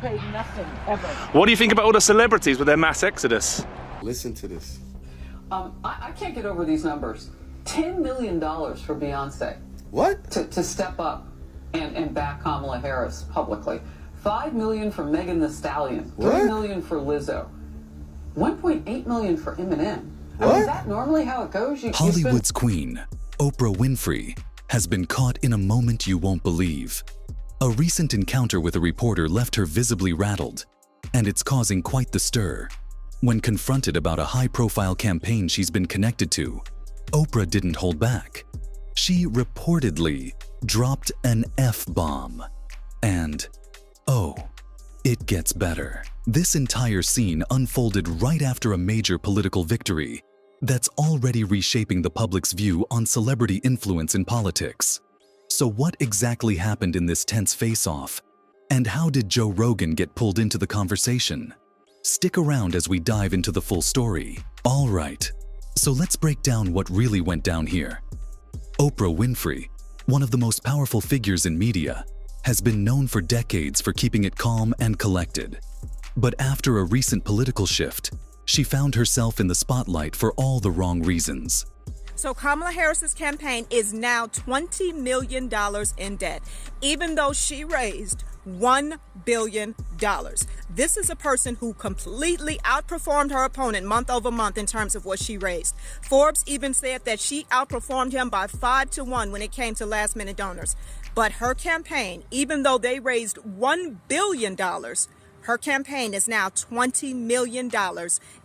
paid nothing, ever. What do you think about all the celebrities with their mass exodus? Listen to this. I can't get over these numbers. $10 million for Beyonce. What? To step up and back Kamala Harris publicly. $5 million for Megan Thee Stallion. What? $3 million for Lizzo. $1.8 million for Eminem. What? I mean, is that normally how it goes? Hollywood's queen, Oprah Winfrey, has been caught in a moment you won't believe. A recent encounter with a reporter left her visibly rattled, and it's causing quite the stir. When confronted about a high-profile campaign she's been connected to, Oprah didn't hold back. She reportedly dropped an F-bomb. And, oh, it gets better. This entire scene unfolded right after a major political victory that's already reshaping the public's view on celebrity influence in politics. So what exactly happened in this tense face-off? And how did Joe Rogan get pulled into the conversation? Stick around as we dive into the full story. All right, so let's break down what really went down here. Oprah Winfrey, one of the most powerful figures in media, has been known for decades for keeping it calm and collected. But after a recent political shift, she found herself in the spotlight for all the wrong reasons. So Kamala Harris's campaign is now $20 million in debt, even though she raised $1 billion. This is a person who completely outperformed her opponent month over month in terms of what she raised. Forbes even said that she outperformed him by 5-1 when it came to last-minute donors. But her campaign, even though they raised $1 billion, her campaign is now $20 million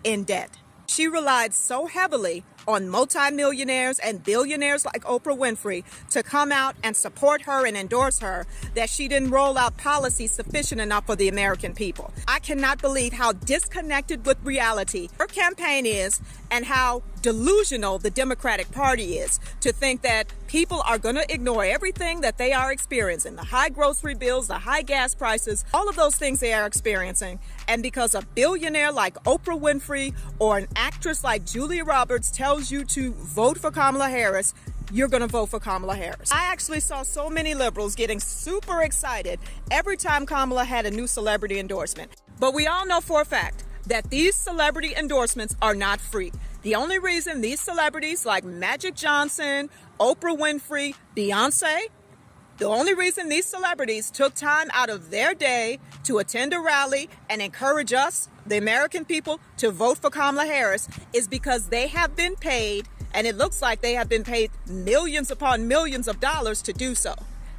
in debt. She relied so heavily on multimillionaires and billionaires like Oprah Winfrey to come out and support her and endorse her that she didn't roll out policies sufficient enough for the American people. I cannot believe how disconnected with reality her campaign is and how delusional the Democratic Party is to think that people are going to ignore everything that they are experiencing, the high grocery bills, the high gas prices, all of those things they are experiencing. And because a billionaire like Oprah Winfrey or an actress like Julia Roberts tells you to vote for Kamala Harris, you're going to vote for Kamala Harris. I actually saw so many liberals getting super excited every time Kamala had a new celebrity endorsement. But we all know for a fact that these celebrity endorsements are not free. The only reason these celebrities like Magic Johnson, Oprah Winfrey, Beyonce, the only reason these celebrities took time out of their day to attend a rally and encourage us, the American people, to vote for Kamala Harris is because they have been paid, and it looks like they have been paid millions upon millions of dollars to do so.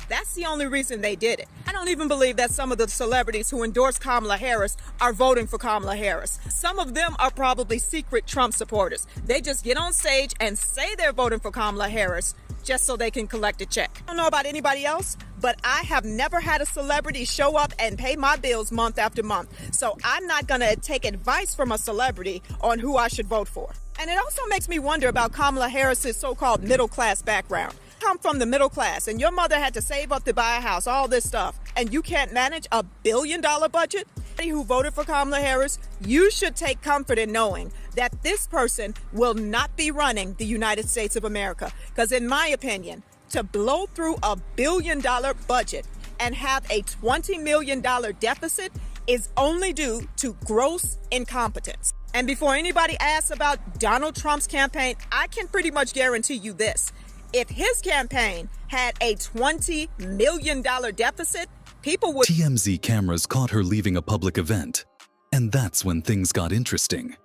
That's the only reason they did it. I don't even believe that some of the celebrities who endorse Kamala Harris are voting for Kamala Harris. Some of them are probably secret Trump supporters. They just get on stage and say they're voting for Kamala Harris just so they can collect a check. I don't know about anybody else, but I have never had a celebrity show up and pay my bills month after month. So I'm not gonna take advice from a celebrity on who I should vote for. And it also makes me wonder about Kamala Harris's so-called middle-class background. Come from the middle class and your mother had to save up to buy a house, all this stuff, and you can't manage a $1 billion budget? Who voted for Kamala Harris, you should take comfort in knowing that this person will not be running the United States of America. Because in my opinion, to blow through a $1 billion budget and have a $20 million deficit is only due to gross incompetence. And before anybody asks about Donald Trump's campaign, I can pretty much guarantee you this. If his campaign had a $20 million deficit, people would... TMZ cameras caught her leaving a public event, and that's when things got interesting.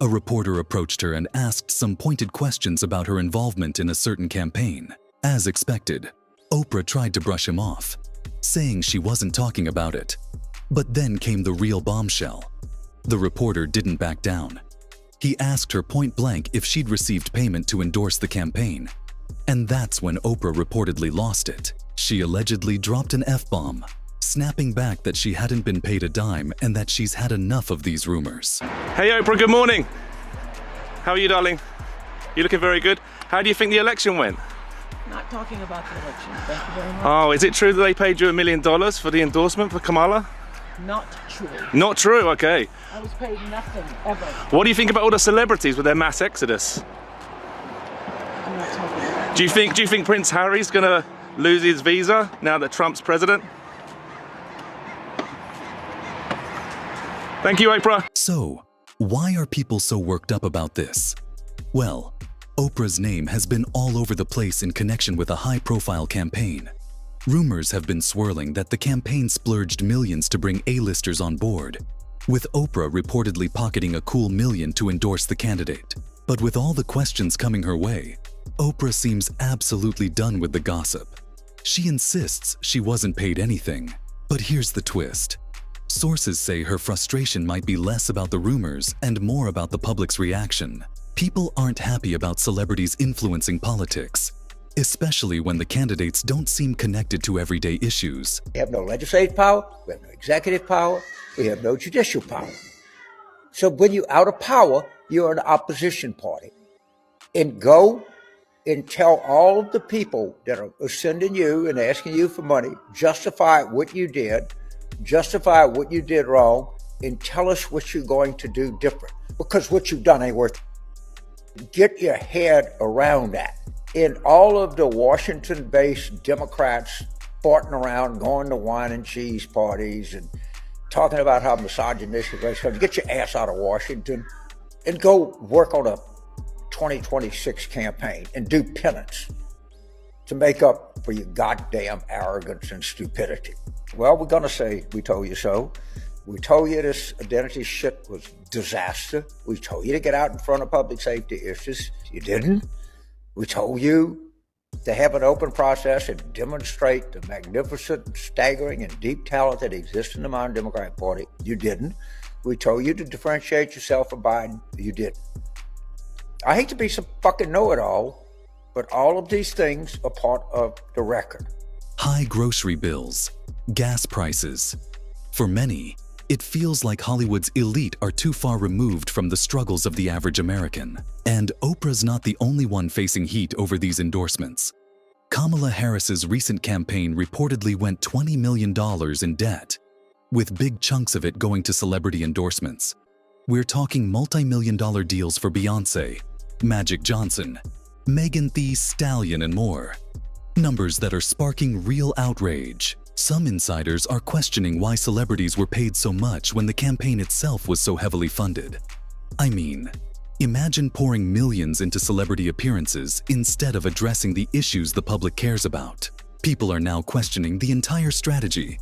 A reporter approached her and asked some pointed questions about her involvement in a certain campaign. As expected, Oprah tried to brush him off, saying she wasn't talking about it. But then came the real bombshell. The reporter didn't back down. He asked her point blank if she'd received payment to endorse the campaign. And that's when Oprah reportedly lost it. She allegedly dropped an F-bomb, snapping back that she hadn't been paid a dime and that she's had enough of these rumors. Hey Oprah, good morning. How are you, darling? You looking very good. How do you think the election went? Not talking about the election. Thank you very much. Oh, is it true that they paid you $1 million for the endorsement for Kamala? Not true. Not true, okay. I was paid nothing, ever. What do you think about all the celebrities with their mass exodus? I'm not talking about it. Do you think Prince Harry's gonna lose his visa now that Trump's president? Thank you, Oprah. So, why are people so worked up about this? Well, Oprah's name has been all over the place in connection with a high-profile campaign. Rumors have been swirling that the campaign splurged millions to bring A-listers on board, with Oprah reportedly pocketing a cool $1 million to endorse the candidate. But with all the questions coming her way, Oprah seems absolutely done with the gossip. She insists she wasn't paid anything. But here's the twist. Sources say her frustration might be less about the rumors and more about the public's reaction. People aren't happy about celebrities influencing politics, especially when the candidates don't seem connected to everyday issues. We have no legislative power, we have no executive power, we have no judicial power. So when you're out of power, you're an opposition party. And go and tell all of the people that are sending you and asking you for money, justify what you did, justify what you did wrong, and tell us what you're going to do different. Because what you've done ain't worth it. Get your head around that. And all of the Washington-based Democrats farting around, going to wine and cheese parties and talking about how misogynistic race is, get your ass out of Washington and go work on a 2026 campaign and do penance to make up for your goddamn arrogance and stupidity. Well, we're gonna say, we told you so. We told you this identity shit was disaster. We told you to get out in front of public safety issues. You didn't. We told you to have an open process and demonstrate the magnificent, staggering, and deep talent that exists in the modern Democratic Party. You didn't. We told you to differentiate yourself from Biden. You didn't. I hate to be some fucking know-it-all, but all of these things are part of the record. High grocery bills, gas prices. For many, it feels like Hollywood's elite are too far removed from the struggles of the average American. And Oprah's not the only one facing heat over these endorsements. Kamala Harris's recent campaign reportedly went $20 million in debt, with big chunks of it going to celebrity endorsements. We're talking multi-million-dollar deals for Beyoncé, Magic Johnson, Megan Thee Stallion, and more. Numbers that are sparking real outrage. Some insiders are questioning why celebrities were paid so much when the campaign itself was so heavily funded. I mean, imagine pouring millions into celebrity appearances instead of addressing the issues the public cares about. People are now questioning the entire strategy.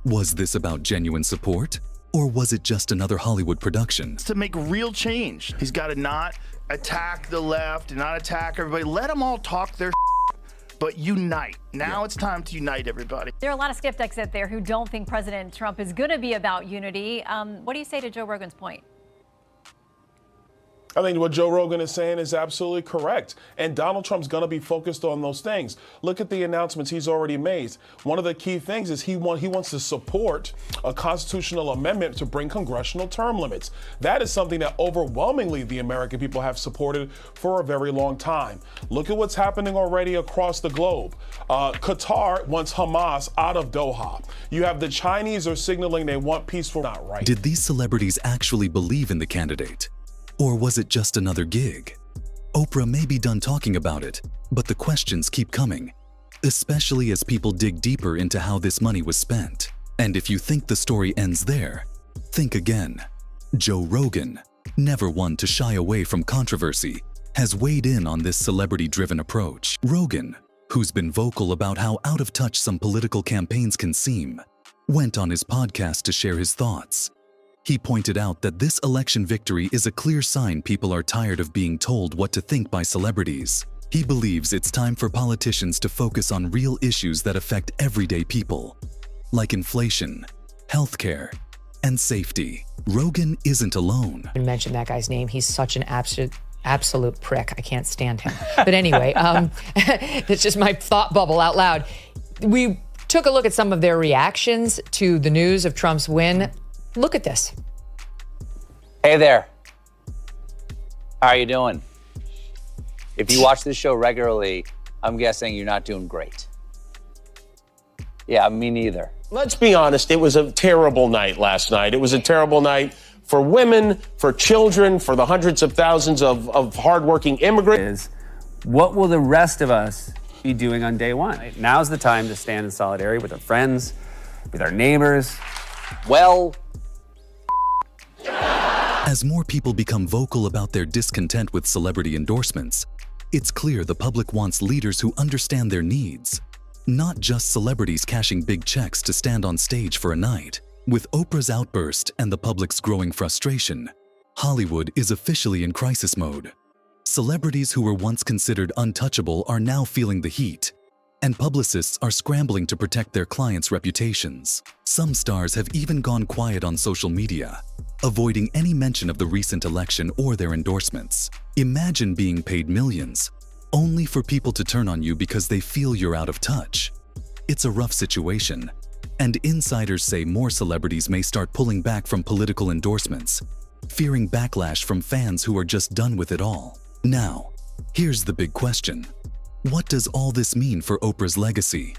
Was this about genuine support? Or was it just another Hollywood production? To make real change, he's got to not attack the left and not attack everybody. Let them all talk their but unite. Now it's time to unite everybody. There are a lot of skeptics out there who don't think President Trump is going to be about unity. What do you say to Joe Rogan's point? I think what Joe Rogan is saying is absolutely correct. And Donald Trump's going to be focused on those things. Look at the announcements he's already made. One of the key things is he wants to support a constitutional amendment to bring congressional term limits. That is something that overwhelmingly the American people have supported for a very long time. Look at what's happening already across the globe. Qatar wants Hamas out of Doha. You have the Chinese are signaling they want peaceful, not right. Did these celebrities actually believe in the candidate? Or was it just another gig? Oprah may be done talking about it, but the questions keep coming, especially as people dig deeper into how this money was spent. And if you think the story ends there, think again. Joe Rogan, never one to shy away from controversy, has weighed in on this celebrity-driven approach. Rogan, who's been vocal about how out of touch some political campaigns can seem, went on his podcast to share his thoughts. He pointed out that this election victory is a clear sign people are tired of being told what to think by celebrities. He believes it's time for politicians to focus on real issues that affect everyday people, like inflation, healthcare, and safety. Rogan isn't alone. You mentioned that guy's name. He's such an absolute prick. I can't stand him. But anyway, it's just my thought bubble out loud. We took a look at some of their reactions to the news of Trump's win. Look at this. Hey there. How are you doing? If you watch this show regularly, I'm guessing you're not doing great. Yeah, me neither. Let's be honest, it was a terrible night last night. It was a terrible night for women, for children, for the hundreds of thousands of hardworking immigrants. What will the rest of us be doing on day one? Now's the time to stand in solidarity with our friends, with our neighbors. Well, As more people become vocal about their discontent with celebrity endorsements, it's clear the public wants leaders who understand their needs, not just celebrities cashing big checks to stand on stage for a night. With Oprah's outburst and the public's growing frustration, Hollywood is officially in crisis mode. Celebrities who were once considered untouchable are now feeling the heat, and publicists are scrambling to protect their clients' reputations. Some stars have even gone quiet on social media, avoiding any mention of the recent election or their endorsements. Imagine being paid millions, only for people to turn on you because they feel you're out of touch. It's a rough situation, and insiders say more celebrities may start pulling back from political endorsements, fearing backlash from fans who are just done with it all. Now, here's the big question. What does all this mean for Oprah's legacy?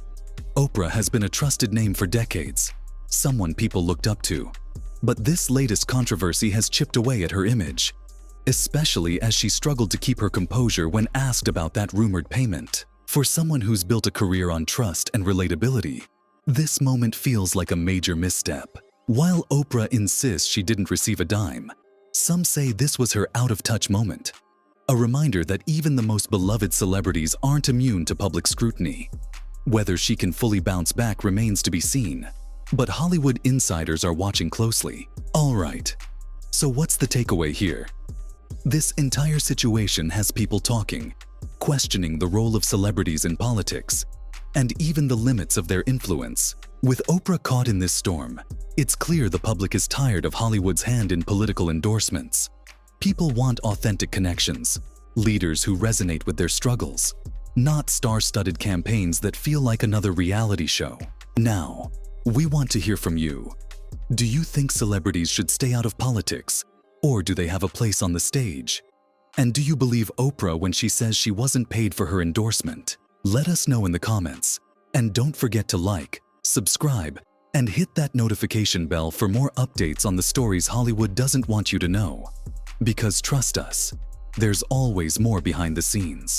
Oprah has been a trusted name for decades, someone people looked up to. But this latest controversy has chipped away at her image, especially as she struggled to keep her composure when asked about that rumored payment. For someone who's built a career on trust and relatability, this moment feels like a major misstep. While Oprah insists she didn't receive a dime, some say this was her out-of-touch moment. A reminder that even the most beloved celebrities aren't immune to public scrutiny. Whether she can fully bounce back remains to be seen, but Hollywood insiders are watching closely. All right, so what's the takeaway here? This entire situation has people talking, questioning the role of celebrities in politics, and even the limits of their influence. With Oprah caught in this storm, it's clear the public is tired of Hollywood's hand in political endorsements. People want authentic connections, leaders who resonate with their struggles, not star-studded campaigns that feel like another reality show. Now, we want to hear from you. Do you think celebrities should stay out of politics, or do they have a place on the stage? And do you believe Oprah when she says she wasn't paid for her endorsement? Let us know in the comments. And don't forget to like, subscribe, and hit that notification bell for more updates on the stories Hollywood doesn't want you to know. Because trust us, there's always more behind the scenes.